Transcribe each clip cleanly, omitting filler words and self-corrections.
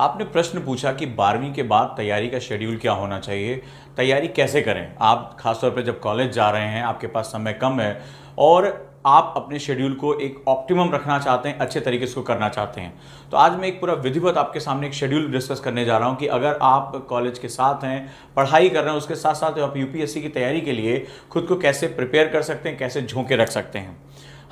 आपने प्रश्न पूछा कि 12वीं के बाद तैयारी का शेड्यूल क्या होना चाहिए, तैयारी कैसे करें। आप खासतौर पे जब कॉलेज जा रहे हैं, आपके पास समय कम है और आप अपने शेड्यूल को एक ऑप्टिमम रखना चाहते हैं, अच्छे तरीके से उसको करना चाहते हैं। तो आज मैं एक पूरा विधिवत आपके सामने एक शेड्यूल डिस्कस करने जा रहा हूं कि अगर आप कॉलेज के साथ हैं, पढ़ाई कर रहे हैं, उसके साथ साथ आप यूपीएससी की तैयारी के लिए खुद को कैसे प्रिपेयर कर सकते हैं, कैसे झोंके रख सकते हैं।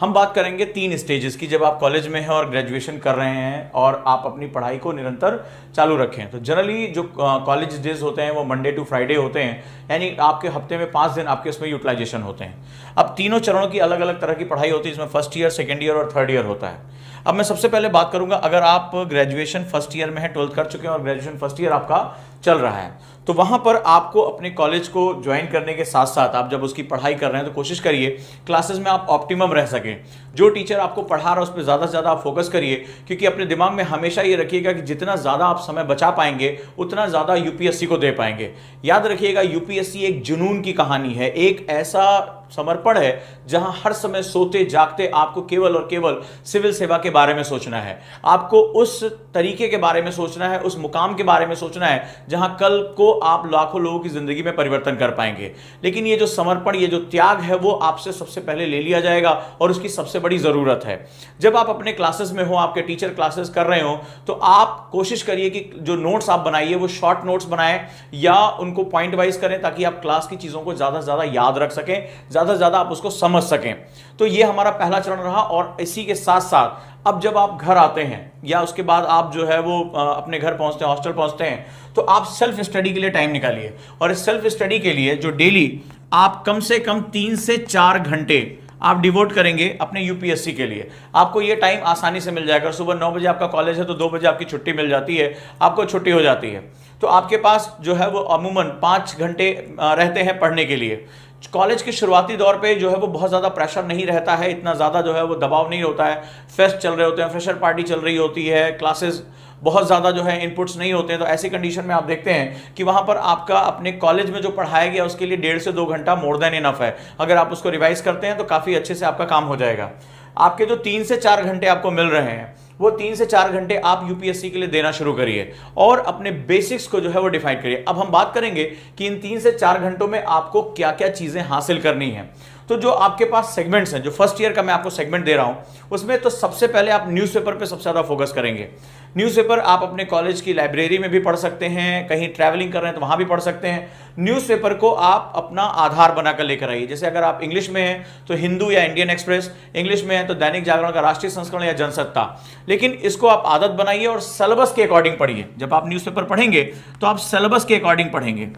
हम बात करेंगे 3 स्टेजेस की, जब आप कॉलेज में हैं और ग्रेजुएशन कर रहे हैं और आप अपनी पढ़ाई को निरंतर चालू रखें। तो जनरली जो कॉलेज डेज होते हैं वो मंडे टू फ्राइडे होते हैं, यानी आपके हफ्ते में 5 दिन आपके उसमें यूटिलाइजेशन होते हैं। अब तीनों चरणों की अलग अलग तरह की पढ़ाई होती है, इसमें फर्स्ट ईयर, सेकेंड ईयर और थर्ड ईयर होता है। अब मैं सबसे पहले बात करूंगा, अगर आप ग्रेजुएशन फर्स्ट ईयर में हैं, 12th कर चुके हैं और ग्रेजुएशन फर्स्ट ईयर आपका चल रहा है, तो वहां पर आपको अपने कॉलेज को ज्वाइन करने के साथ साथ आप जब उसकी पढ़ाई कर रहे हैं तो कोशिश करिए क्लासेस में आप ऑप्टिमम रह सकें। जो टीचर आपको पढ़ा रहा है उस पर ज़्यादा से ज़्यादा आप फोकस करिए, क्योंकि अपने दिमाग में हमेशा ये रखिएगा कि जितना ज़्यादा आप समय बचा पाएंगे उतना ज़्यादा यूपीएससी को दे पाएंगे। याद रखिएगा, यूपीएससी एक जुनून की कहानी है, एक ऐसा समर्पण है जहां हर समय सोते जागते आपको केवल और केवल सिविल सेवा के बारे में सोचना है। आपको उस तरीके के बारे में सोचना है, उस मुकाम के बारे में सोचना है जहां कल को आप लाखों लोगों की जिंदगी में परिवर्तन कर पाएंगे। लेकिन ये जो समर्पण, ये जो त्याग है, वो आपसे सबसे पहले ले लिया जाएगा और उसकी सबसे बड़ी जरूरत है। जब आप अपने क्लासेस में हो, आपके टीचर क्लासेस कर रहे हो, तो आप कोशिश करिए कि जो नोट्स आप बनाइए वो शॉर्ट नोट्स बनाएं या उनको पॉइंट वाइज करें, ताकि आप क्लास की चीजों को ज्यादा से ज्यादा याद रख सकें, ज्यादा से ज्यादा आप उसको समझ सकें। तो ये हमारा पहला चरण रहा। और इसी के साथ साथ अब जब आप घर आते हैं या उसके बाद आप जो है वो अपने घर पहुंचते हैं, हॉस्टल पहुंचते हैं, तो आप सेल्फ स्टडी के लिए टाइम निकालिए। और इस सेल्फ स्टडी के लिए जो डेली आप कम से कम 3 से 4 घंटे आप डिवोट करेंगे अपने यूपीएससी के लिए, आपको ये टाइम आसानी से मिल जाएगा। सुबह 9 बजे आपका कॉलेज है तो 2 बजे आपकी छुट्टी मिल जाती है, आपको छुट्टी हो जाती है, तो आपके पास जो है वो अमूमन 5 घंटे रहते हैं पढ़ने के लिए। कॉलेज के शुरुआती दौर पे जो है वो बहुत ज़्यादा प्रेशर नहीं रहता है, इतना ज़्यादा जो है वो दबाव नहीं होता है। फेस्ट चल रहे होते हैं, फ्रेशर पार्टी चल रही होती है, क्लासेस बहुत ज़्यादा जो है इनपुट्स नहीं होते हैं। तो ऐसी कंडीशन में आप देखते हैं कि वहाँ पर आपका अपने कॉलेज में जो पढ़ाया गया उसके लिए 1.5 से 2 घंटा मोर देन इनफ है। अगर आप उसको रिवाइज करते हैं तो काफ़ी अच्छे से आपका काम हो जाएगा। आपके जो 3 से 4 घंटे आपको मिल रहे हैं, वो 3 से 4 घंटे आप यूपीएससी के लिए देना शुरू करिए और अपने बेसिक्स को जो है वो डिफाइन करिए। अब हम बात करेंगे कि इन 3 से 4 घंटों में आपको क्या क्या चीजें हासिल करनी है। तो जो आपके पास सेगमेंट्स हैं, जो फर्स्ट ईयर का मैं आपको सेगमेंट दे रहा हूं, उसमें तो सबसे पहले आप न्यूज़पेपर पे सबसे ज़्यादा फोकस करेंगे। न्यूज़पेपर आप अपने कॉलेज की लाइब्रेरी में भी पढ़ सकते हैं, कहीं ट्रैवलिंग कर रहे हैं तो वहां भी पढ़ सकते हैं। न्यूज़पेपर को आप अपना आधार बनाकर लेकर आइए। जैसे अगर आप इंग्लिश में हैं तो हिंदू या इंडियन एक्सप्रेस, इंग्लिश में है तो दैनिक जागरण का राष्ट्रीय संस्करण या जनसत्ता। लेकिन इसको आप आदत बनाइए और सिलेबस के अकॉर्डिंग पढ़िए। जब आप न्यूज़पेपर पढ़ेंगे तो आप सिलेबस के अकॉर्डिंग पढ़ेंगे।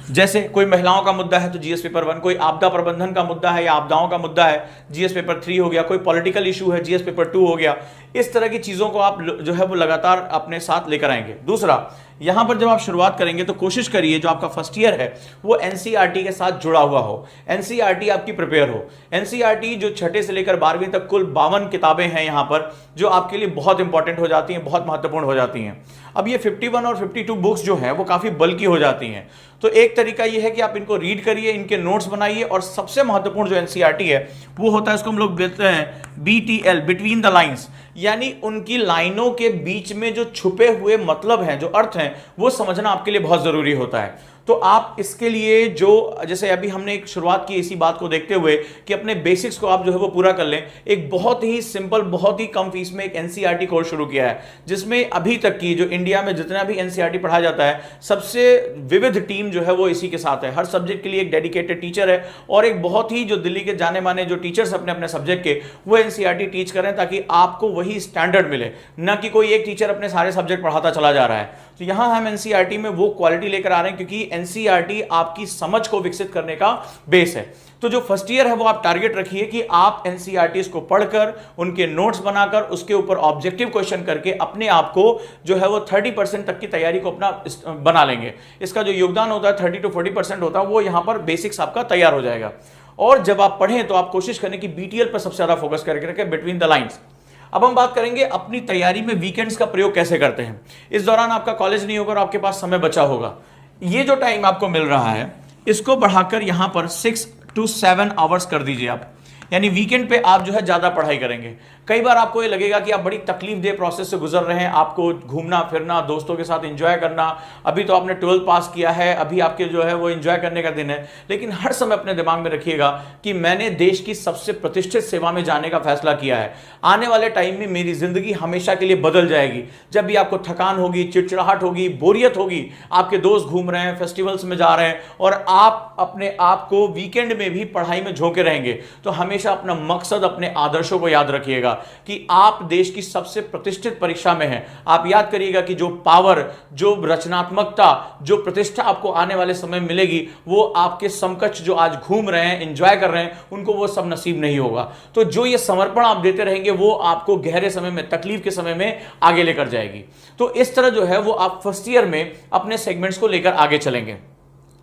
जैसे कोई महिलाओं का मुद्दा है तो जीएस पेपर 1, कोई आपदा प्रबंधन का मुद्दा है या आपदाओं का मुद्दा है, जीएस पेपर 3 हो गया, कोई पॉलिटिकल इशू है, जीएस पेपर 2 हो गया। इस तरह की चीजों को आप जो है वो लगातार अपने साथ लेकर आएंगे। दूसरा, यहां पर जब आप शुरुआत करेंगे तो कोशिश करिए जो आपका फर्स्ट ईयर है वो एनसीईआरटी के साथ जुड़ा हुआ हो, एनसीईआरटी आपकी प्रिपेयर हो। एनसीईआरटी जो 6 से लेकर 12वीं तक कुल 52 किताबें हैं यहां पर, जो आपके लिए बहुत इंपॉर्टेंट हो जाती हैं, बहुत महत्वपूर्ण हो जाती हैं। अब ये 51 और 52 बुक्स जो हैं वो काफी बल्कि हो जाती हैं, तो एक तरीका ये है कि आप इनको रीड करिए, इनके नोट्स बनाइए। और सबसे महत्वपूर्ण जो एनसीईआरटी है वो होता है, इसको हम लोग बोलते हैं बीटीएल, बिटवीन द लाइंस, यानी उनकी लाइनों के बीच में जो छुपे हुए मतलब हैं, जो अर्थ हैं, वो समझना आपके लिए बहुत जरूरी होता है। तो आप इसके लिए जो, जैसे अभी हमने एक शुरुआत की इसी बात को देखते हुए कि अपने बेसिक्स को आप जो है वो पूरा कर लें, एक बहुत ही सिंपल, बहुत ही कम फीस में एक एनसीईआरटी कोर्स शुरू किया है, जिसमें अभी तक की जो इंडिया में जितना भी एनसीईआरटी पढ़ाया जाता है, सबसे विविध टीम जो है वो इसी के साथ है। हर सब्जेक्ट के लिए एक डेडिकेटेड टीचर है और एक बहुत ही जो दिल्ली के जाने माने जो टीचर्स अपने अपने सब्जेक्ट के, वो एनसीईआरटी टीच करें, ताकि आपको वही स्टैंडर्ड मिले, न कि कोई एक टीचर अपने सारे सब्जेक्ट पढ़ाता चला जा रहा है। तो यहां हम एनसीईआरटी में वो क्वालिटी लेकर आ रहे हैं, क्योंकि एनसीईआरटी आपकी समझ को विकसित करने का बेस है। तो जो फर्स्ट ईयर है वो आप टारगेट रखिए कि आप एनसीईआरटी को पढ़कर, उनके नोट्स बनाकर, उसके ऊपर ऑब्जेक्टिव क्वेश्चन करके अपने आप को जो है वो 30% तक की तैयारी को अपना बना लेंगे। इसका जो योगदान होता है 30 to 40% होता है, वो यहां पर बेसिक्स आपका तैयार हो जाएगा। और जब आप पढ़ें तो आप कोशिश करें कि बीटीएल पर सबसे ज्यादा फोकस करके रखें, बिटवीन द लाइन्स। अब हम बात करेंगे अपनी तैयारी में वीकेंड्स का प्रयोग कैसे करते हैं। इस दौरान आपका कॉलेज नहीं होगा और आपके पास समय बचा होगा। ये जो टाइम आपको मिल रहा है इसको बढ़ाकर यहां पर 6 to 7 आवर्स कर दीजिए आप, यानी वीकेंड पे आप जो है ज्यादा पढ़ाई करेंगे। कई बार आपको ये लगेगा कि आप बड़ी तकलीफ दे प्रोसेस से गुजर रहे हैं, आपको घूमना फिरना, दोस्तों के साथ एंजॉय करना, अभी तो आपने 12th पास किया है, अभी आपके जो है वो एंजॉय करने का दिन है, लेकिन हर समय अपने दिमाग में रखिएगा कि मैंने देश की सबसे प्रतिष्ठित सेवा में जाने का फैसला किया है। आने वाले टाइम में मेरी जिंदगी हमेशा के लिए बदल जाएगी। जब भी आपको थकान होगी, चिड़चिड़ाहट होगी, बोरियत होगी, आपके दोस्त घूम रहे हैं, फेस्टिवल्स में जा रहे हैं और आप अपने आप को वीकेंड में भी पढ़ाई में झोंके रहेंगे, तो हमेशा अपना मकसद, अपने आदर्शों को याद रखिएगा कि आप देश की सबसे प्रतिष्ठित परीक्षा में हैं। आप याद करिएगा कि जो पावर, जो रचनात्मकता, जो प्रतिष्ठा आपको आने वाले समय में मिलेगी, वो आपके समकक्ष जो आज घूम रहे हैं, एंजॉय कर रहे हैं, उनको वो सब नसीब नहीं होगा। तो जो ये समर्पण आप देते रहेंगे वो आपको गहरे समय में, तकलीफ के समय में आगे लेकर जाएगी। तो इस तरह जो है वो आप फर्स्ट ईयर में अपने सेगमेंट्स को लेकर आगे चलेंगे।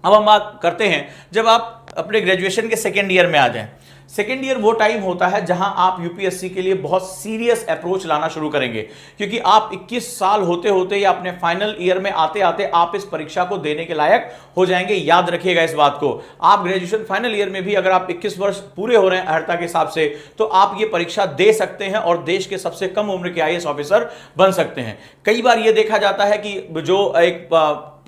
अब हम बात करते हैं जब आप अपने ग्रेजुएशन के सेकेंड ईयर में आ जाएं। सेकेंड ईयर वो टाइम होता है जहां आप यूपीएससी के लिए बहुत सीरियस अप्रोच लाना शुरू करेंगे, क्योंकि आप 21 साल होते होते या अपने फाइनल ईयर में आते आते आप इस परीक्षा को देने के लायक हो जाएंगे। याद रखिएगा इस बात को। आप ग्रेजुएशन फाइनल ईयर में भी अगर आप 21 वर्ष पूरे हो रहे हैं अर्हता के हिसाब से, तो आप ये परीक्षा दे सकते हैं और देश के सबसे कम उम्र के आईएएस ऑफिसर बन सकते हैं। कई बार यह देखा जाता है कि जो एक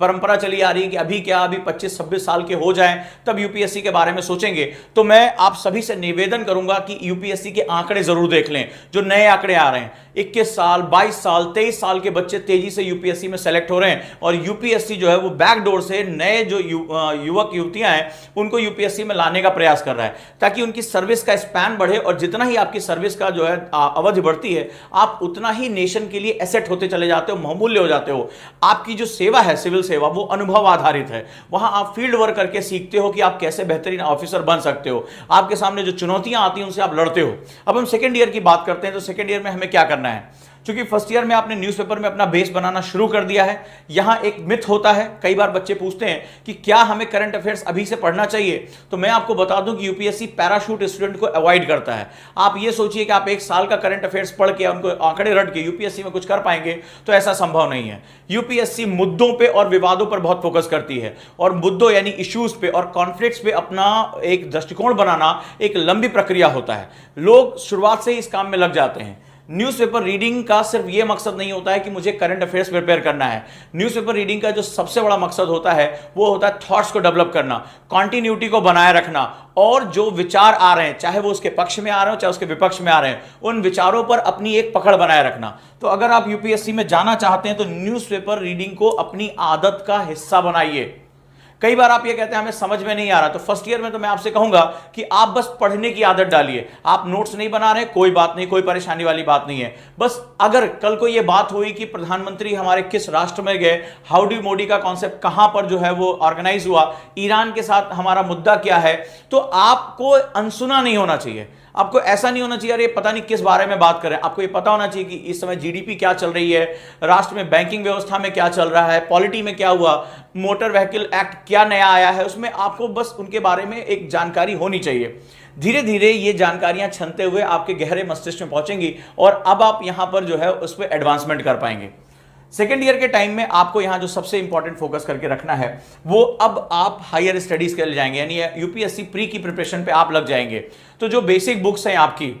परंपरा चली आ रही है कि अभी क्या, अभी 25-26 साल के हो जाएं तब यूपीएससी के बारे में सोचेंगे, तो मैं आप सभी से निवेदन करूंगा कि यूपीएससी के आंकड़े जरूर देख लें। जो नए आंकड़े आ रहे हैं, 21 साल, 22 साल, 23 साल के बच्चे तेजी से यूपीएससी में सेलेक्ट हो रहे हैं और यूपीएससी जो है वो बैकडोर से नए जो युवक युवतियां हैं उनको यूपीएससी में लाने का प्रयास कर रहा है, ताकि उनकी सर्विस का स्पैन बढ़े। और जितना ही आपकी सर्विस का जो है अवधि बढ़ती है, आप उतना ही नेशन के लिए एसेट होते चले जाते हो, बहुमूल्य हो जाते हो। आपकी जो सेवा है, सिविल सेवा, वो अनुभव आधारित है। वहां आप फील्ड वर्क करके सीखते हो कि आप कैसे बेहतरीन ऑफिसर बन सकते हो। आपके सामने जो चुनौतियां आती हैं उनसे आप लड़ते हो। अब हम सेकेंड ईयर की बात करते हैं, तो सेकेंड ईयर में हमें क्या करना है। क्योंकि फर्स्ट ईयर में आपने न्यूज़पेपर में अपना बेस बनाना शुरू कर दिया है। यहां एक मिथ होता है, कई बार बच्चे पूछते हैं कि क्या हमें करंट अफेयर्स अभी से पढ़ना चाहिए। तो मैं आपको बता दूं कि यूपीएससी पैराशूट स्टूडेंट को अवॉइड करता है। आप ये सोचिए कि आप एक साल का करंट अफेयर्स पढ़ के उनको आंकड़े रट के यूपीएससी में कुछ कर पाएंगे, तो ऐसा संभव नहीं है। यूपीएससी मुद्दों पर और विवादों पर बहुत फोकस करती है, और मुद्दों यानी इश्यूज पे और कॉन्फ्लिक्ट्स पे अपना एक दृष्टिकोण बनाना एक लंबी प्रक्रिया होता है। लोग शुरुआत से ही इस काम में लग जाते हैं। न्यूज़पेपर रीडिंग का सिर्फ यह मकसद नहीं होता है कि मुझे करंट अफेयर्स प्रिपेयर करना है। न्यूज़पेपर रीडिंग का जो सबसे बड़ा मकसद होता है वो होता है थॉट्स को डेवलप करना, कॉन्टिन्यूटी को बनाए रखना, और जो विचार आ रहे हैं, चाहे वो उसके पक्ष में आ रहे हो चाहे उसके विपक्ष में आ रहे हैं, उन विचारों पर अपनी एक पकड़ बनाए रखना। तो अगर आप यूपीएससी में जाना चाहते हैं तो न्यूज़पेपर रीडिंग को अपनी आदत का हिस्सा बनाइए। कई बार आप ये कहते हैं हमें समझ में नहीं आ रहा, तो फर्स्ट ईयर में तो मैं आपसे कहूंगा कि आप बस पढ़ने की आदत डालिए। आप नोट्स नहीं बना रहे, कोई बात नहीं, कोई परेशानी वाली बात नहीं है। बस अगर कल को ये बात हुई कि प्रधानमंत्री हमारे किस राष्ट्र में गए, हाउडी मोदी का कॉन्सेप्ट कहां पर जो है वो ऑर्गेनाइज हुआ, ईरान के साथ हमारा मुद्दा क्या है, तो आपको अनसुना नहीं होना चाहिए। आपको ऐसा नहीं होना चाहिए अरे पता नहीं किस बारे में बात करें। आपको ये पता होना चाहिए कि इस समय जीडीपी क्या चल रही है, राष्ट्र में बैंकिंग व्यवस्था में क्या चल रहा है, पॉलिटी में क्या हुआ, मोटर व्हीकल एक्ट क्या नया आया है, उसमें आपको बस उनके बारे में एक जानकारी होनी चाहिए। धीरे धीरे ये जानकारियां छनते हुए आपके गहरे मस्तिष्क में पहुंचेंगी और अब आप यहां पर जो है उस पर एडवांसमेंट कर पाएंगे। सेकेंड ईयर के टाइम में आपको यहां जो सबसे इंपॉर्टेंट फोकस करके रखना है वो अब आप हायर स्टडीज के लिए जाएंगे, यानी यूपीएससी प्री की प्रिपरेशन पे आप लग जाएंगे। तो जो बेसिक बुक्स हैं आपकी,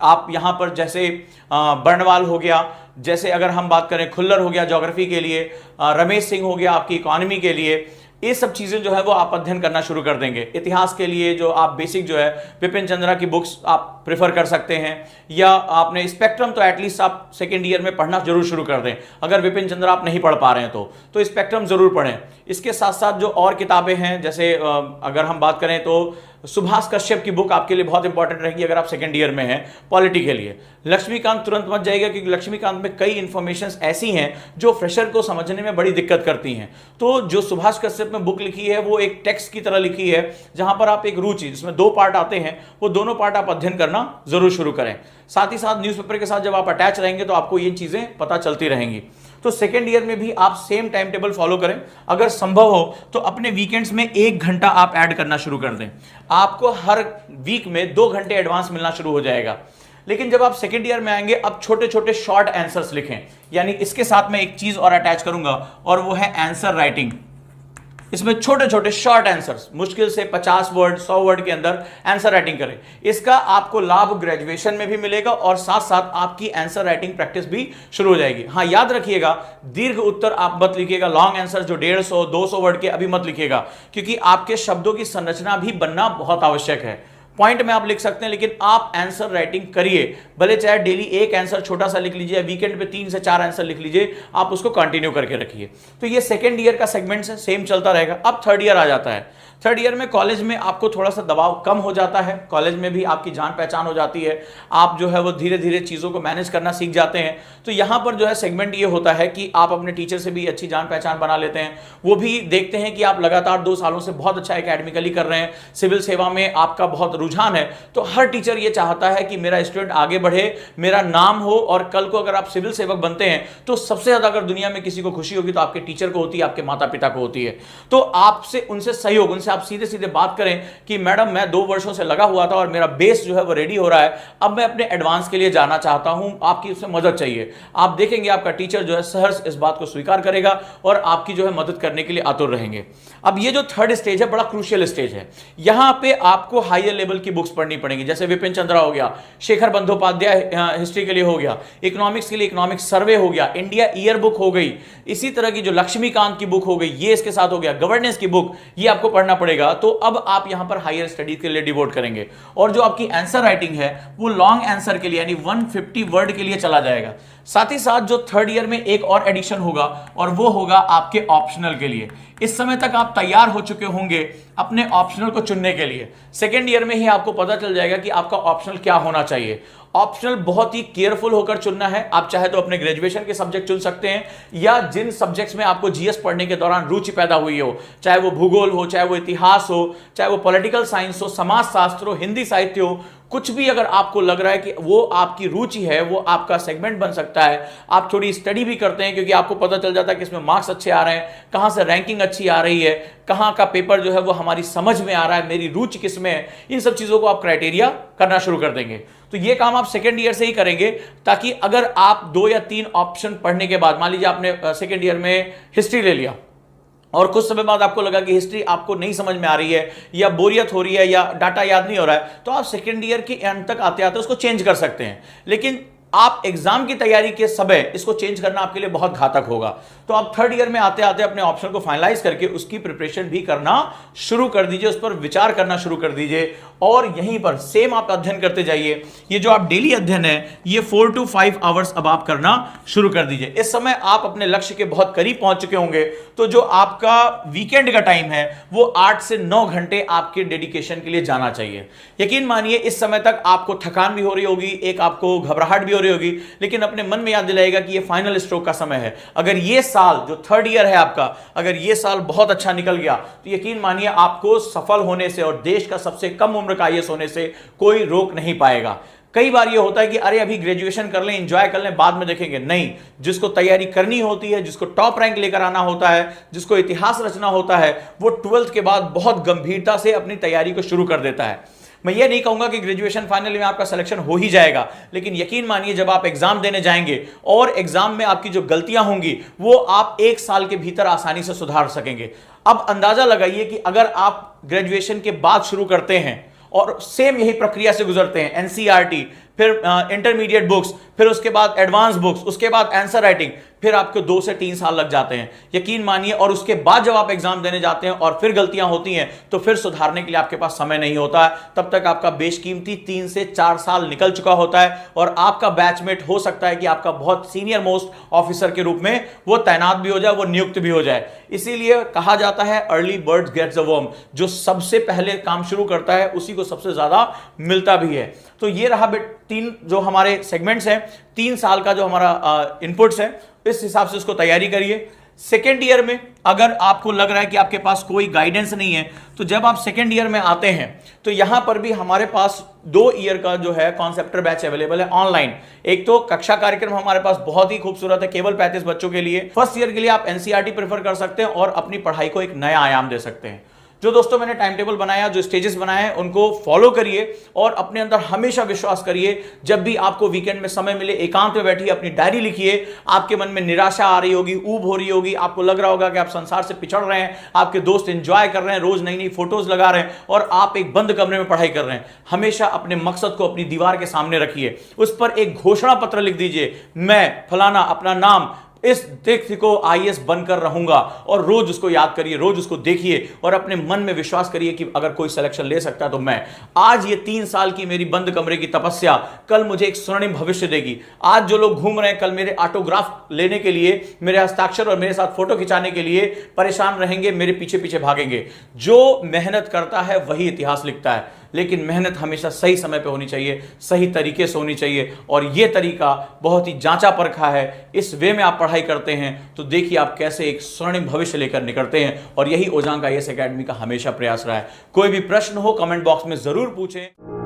आप यहां पर जैसे बर्नवाल हो गया, जैसे अगर हम बात करें खुल्लर हो गया ज्योग्राफी के लिए, रमेश सिंह हो गया आपकी इकोनॉमी के लिए, ये सब चीजें जो है वो आप अध्ययन करना शुरू कर देंगे। इतिहास के लिए जो आप बेसिक जो है विपिन चंद्रा की बुक्स आप प्रेफर कर सकते हैं, या आपने स्पेक्ट्रम तो एटलीस्ट आप सेकेंड ईयर में पढ़ना जरूर शुरू कर दें। अगर विपिन चंद्रा आप नहीं पढ़ पा रहे हैं तो स्पेक्ट्रम जरूर पढ़ें। इसके साथ साथ जो और किताबें हैं, जैसे अगर हम बात करें तो सुभाष कश्यप की बुक आपके लिए बहुत इंपॉर्टेंट रहेगी अगर आप सेकेंड ईयर में हैं पॉलिटी के लिए। लक्ष्मीकांत तुरंत मत जाएगा, क्योंकि लक्ष्मीकांत में कई इंफॉर्मेशंस ऐसी हैं जो फ्रेशर को समझने में बड़ी दिक्कत करती हैं। तो जो सुभाष कश्यप में बुक लिखी है वो एक टेक्स्ट की तरह लिखी है, जहां पर आप एक रुचि, जिसमें 2 पार्ट आते हैं, वो दोनों पार्ट आप अध्ययन करना जरूर शुरू करें। साथ ही साथ न्यूज़पेपर के साथ जब आप अटैच रहेंगे तो आपको ये चीजें पता चलती रहेंगी। तो सेकेंड ईयर में भी आप सेम टाइम टेबल फॉलो करें। अगर संभव हो तो अपने वीकेंड्स में 1 घंटा आप ऐड करना शुरू कर दें। आपको हर वीक में 2 घंटे एडवांस मिलना शुरू हो जाएगा। लेकिन जब आप सेकेंड ईयर में आएंगे, अब छोटे छोटे शॉर्ट आंसर्स लिखें। यानी इसके साथ मैं एक चीज और अटैच करूंगा और वो है आंसर राइटिंग। इसमें छोटे छोटे शॉर्ट आंसर्स, मुश्किल से 50 वर्ड 100 वर्ड के अंदर आंसर राइटिंग करें। इसका आपको लाभ ग्रेजुएशन में भी मिलेगा और साथ साथ आपकी आंसर राइटिंग प्रैक्टिस भी शुरू हो जाएगी। हाँ, याद रखिएगा, दीर्घ उत्तर आप मत लिखिएगा, लॉन्ग आंसर जो 150 200 वर्ड के अभी मत लिखिएगा, क्योंकि आपके शब्दों की संरचना भी बनना बहुत आवश्यक है। पॉइंट में आप लिख सकते हैं, लेकिन आप आंसर राइटिंग करिए, भले चाहे डेली एक आंसर छोटा सा लिख लीजिए, वीकेंड पे 3 से 4 आंसर लिख लीजिए, आप उसको कंटिन्यू करके रखिए। तो ये सेकेंड ईयर का सेगमेंट है, सेम चलता रहेगा। अब थर्ड ईयर आ जाता है। थर्ड ईयर में कॉलेज में आपको थोड़ा सा दबाव कम हो जाता है, कॉलेज में भी आपकी जान पहचान हो जाती है, आप जो है वो धीरे धीरे चीज़ों को मैनेज करना सीख जाते हैं। तो यहाँ पर जो है सेगमेंट ये होता है कि आप अपने टीचर से भी अच्छी जान पहचान बना लेते हैं, वो भी देखते हैं कि आप लगातार 2 सालों से बहुत अच्छा एकेडमिकली कर रहे हैं, सिविल सेवा में आपका बहुत रुझान है। तो हर टीचर ये चाहता है कि मेरा स्टूडेंट आगे बढ़े, मेरा नाम हो, और कल को अगर आप सिविल सेवक बनते हैं तो सबसे ज्यादा अगर दुनिया में किसी को खुशी होगी तो आपके टीचर को होती है, आपके माता पिता को होती है। तो आपसे उनसे सहयोग, उनसे आप सीधे सीधे बात करें कि मैडम मैं 2 वर्षों से लगा हुआ था और मेरा बेस जो है वो रेडी हो रहा है, अब मैं अपने एडवांस के लिए जाना चाहता हूं, आपकी उससे मदद चाहिए। आप देखेंगे आपका टीचर जो है सहर्ष इस बात को स्वीकार करेगा और आपकी जो है मदद करने के लिए आतुर रहेंगे। अब ये जो थर्ड स्टेज है, बड़ा क्रूशियल स्टेज है। यहां पे आपको हायर लेवल की बुक्स पढ़नी पड़ेंगी, जैसे विपिन चंद्रा हो गया, शेखर बंदोपाध्याय हिस्ट्री के लिए हो गया, इकोनॉमिक्स के लिए इकोनॉमिक सर्वे हो गया, इंडिया ईयर बुक हो गई, इसी तरह की जो लक्ष्मीकांत की बुक हो गई, ये इसके साथ हो गया, गवर्नेंस की बुक, ये आपको पढ़ना पड़ेगा। तो अब आप यहां पर हायर स्टडीज के लिए डिवोट करेंगे, और जो आपकी आंसर राइटिंग है वो लॉन्ग आंसर के लिए यानी 150 वर्ड के लिए चला जाएगा। साथ ही साथ जो थर्ड ईयर में एक और एडिशन होगा, और वो होगा आपके ऑप्शनल के लिए। इस समय तक आप तैयार हो चुके होंगे अपने ऑप्शनल को चुनने के लिए। सेकेंड ईयर में ही आपको पता चल जाएगा कि आपका ऑप्शनल क्या होना चाहिए। ऑप्शनल बहुत ही केयरफुल होकर चुनना है। आप चाहे तो अपने ग्रेजुएशन के सब्जेक्ट चुन सकते हैं, या जिन सब्जेक्ट्स में आपको जीएस पढ़ने के दौरान रुचि पैदा हुई हो, चाहे वो भूगोल हो, चाहे वो इतिहास हो, चाहे वो पॉलिटिकल साइंस हो, समाज शास्त्र हो, हिंदी साहित्य हो, कुछ भी अगर आपको लग रहा है कि वो आपकी रुचि है, वो आपका सेगमेंट बन सकता है। आप थोड़ी स्टडी भी करते हैं, क्योंकि आपको पता चल जाता है कि इसमें मार्क्स अच्छे आ रहे हैं, कहां से रैंकिंग अच्छी आ रही है, कहां का पेपर जो है वो हमारी समझ में आ रहा है, मेरी रुचि किस में है। इन सब चीजों को आप क्राइटेरिया करना शुरू कर देंगे। तो ये काम आप सेकेंड ईयर से ही करेंगे, ताकि अगर आप 2 या 3 ऑप्शन पढ़ने के बाद, मान लीजिए आपने सेकेंड ईयर में हिस्ट्री ले लिया और कुछ समय बाद आपको लगा कि हिस्ट्री आपको नहीं समझ में आ रही है, या बोरियत हो रही है, या डाटा याद नहीं हो रहा है, तो आप सेकेंड ईयर के एंड तक आते आते उसको चेंज कर सकते हैं। लेकिन आप एग्जाम की तैयारी के समय इसको चेंज करना आपके लिए बहुत घातक होगा। तो आप थर्ड ईयर में आते आते अपने ऑप्शन को फाइनलाइज करके उसकी प्रिपरेशन भी करना शुरू कर दीजिए, उस पर विचार करना शुरू कर दीजिए, और यहीं पर सेम आप अध्ययन करते जाइए। ये जो आप डेली अध्ययन है, ये 4 to 5 आवर्स अब आप करना शुरू कर दीजिए। इस समय आप अपने लक्ष्य के बहुत करीब पहुंच चुके होंगे। तो जो आपका वीकेंड का टाइम है वो 8 से 9 घंटे आपके डेडिकेशन के लिए जाना चाहिए। यकीन मानिए इस समय तक आपको थकान भी हो रही होगी, एक आपको घबराहट भी हो रही होगी, लेकिन अपने मन में याद दिलाएगा कि ये फाइनल स्ट्रोक का समय है। अगर ये साल जो थर्ड ईयर है आपका, अगर ये साल बहुत अच्छा निकल गया तो यकीन मानिए आपको सफल होने से और देश का सबसे कम उम्र का आईएएस होने से कोई रोक नहीं पाएगा। कई बार ये होता है कि अरे अभी ग्रेजुएशन कर लें, एंजॉय कर लें, बाद में देखेंगे। नहीं, जिसको तैयारी करनी होती है, जिसको टॉप रैंक लेकर आना होता है, जिसको इतिहास रचना होता है, वो 12th के बाद बहुत गंभीरता से अपनी तैयारी को शुरू कर देता है। मैं ये नहीं कहूंगा कि ग्रेजुएशन फाइनल में आपका सिलेक्शन हो ही जाएगा, लेकिन यकीन मानिए जब आप एग्जाम देने जाएंगे और एग्जाम में आपकी जो गलतियां होंगी वो आप 1 साल के भीतर आसानी से सुधार सकेंगे। अब अंदाजा लगाइए कि अगर आप ग्रेजुएशन के बाद शुरू करते हैं और सेम यही प्रक्रिया से गुजरते हैं, एनसीईआरटी, फिर इंटरमीडिएट बुक्स, फिर उसके बाद एडवांस बुक्स, उसके बाद आंसर राइटिंग, फिर आपको 2 से 3 साल लग जाते हैं, यकीन मानिए। और उसके बाद जब आप एग्जाम देने जाते हैं और फिर गलतियां होती हैं तो फिर सुधारने के लिए आपके पास समय नहीं होता है। तब तक आपका बेशकीमती 3 से 4 साल निकल चुका होता है, और आपका बैचमेट हो सकता है कि आपका बहुत सीनियर मोस्ट ऑफिसर के रूप में वो तैनात भी हो जाए, वो नियुक्त भी हो जाए। इसीलिए कहा जाता है early bird gets the worm, जो सबसे पहले काम शुरू करता है उसी को सबसे ज्यादा मिलता भी है। तो ये रहा 3 जो हमारे सेगमेंट्स हैं, 3 साल का जो हमारा इनपुट्स है, इस हिसाब से उसको तैयारी करिए। सेकेंड ईयर में अगर आपको लग रहा है कि आपके पास कोई गाइडेंस नहीं है, तो जब आप सेकेंड ईयर में आते हैं तो यहां पर भी हमारे पास 2 ईयर का जो है कॉन्सेप्टर बैच अवेलेबल है ऑनलाइन। एक तो कक्षा कार्यक्रम हमारे पास बहुत ही खूबसूरत है, केवल 35 बच्चों के लिए। फर्स्ट ईयर के लिए आप एनसीईआरटी प्रेफर कर सकते हैं और अपनी पढ़ाई को एक नया आयाम दे सकते हैं। जो दोस्तों मैंने टाइम टेबल बनाया, जो स्टेजेस बनाए हैं, उनको फॉलो करिए और अपने अंदर हमेशा विश्वास करिए। जब भी आपको वीकेंड में समय मिले, एकांत में बैठिए, अपनी डायरी लिखिए। आपके मन में निराशा आ रही होगी, ऊब हो रही होगी, आपको लग रहा होगा कि आप संसार से पिछड़ रहे हैं, आपके दोस्त एंजॉय कर रहे हैं, रोज नई नई फोटोज लगा रहे हैं और आप एक बंद कमरे में पढ़ाई कर रहे हैं। हमेशा अपने मकसद को अपनी दीवार के सामने रखिए, उस पर एक घोषणा पत्र लिख दीजिए, मैं फलाना अपना नाम इस व्यक्ति को आईएएस बनकर रहूंगा, और रोज उसको याद करिए, रोज उसको देखिए और अपने मन में विश्वास करिए कि अगर कोई सिलेक्शन ले सकता है तो मैं। आज ये 3 साल की मेरी बंद कमरे की तपस्या कल मुझे एक स्वर्णिम भविष्य देगी। आज जो लोग घूम रहे हैं, कल मेरे ऑटोग्राफ लेने के लिए, मेरे हस्ताक्षर और मेरे साथ फोटो खिंचाने के लिए परेशान रहेंगे, मेरे पीछे पीछे भागेंगे। जो मेहनत करता है वही इतिहास लिखता है, लेकिन मेहनत हमेशा सही समय पे होनी चाहिए, सही तरीके से होनी चाहिए, और यह तरीका बहुत ही जांचा परखा है। इस वे में आप पढ़ाई करते हैं तो देखिए आप कैसे एक स्वर्णिम भविष्य लेकर निकलते हैं, और यही ओजांग आईएएस एकेडमी का हमेशा प्रयास रहा है। कोई भी प्रश्न हो कमेंट बॉक्स में जरूर पूछें।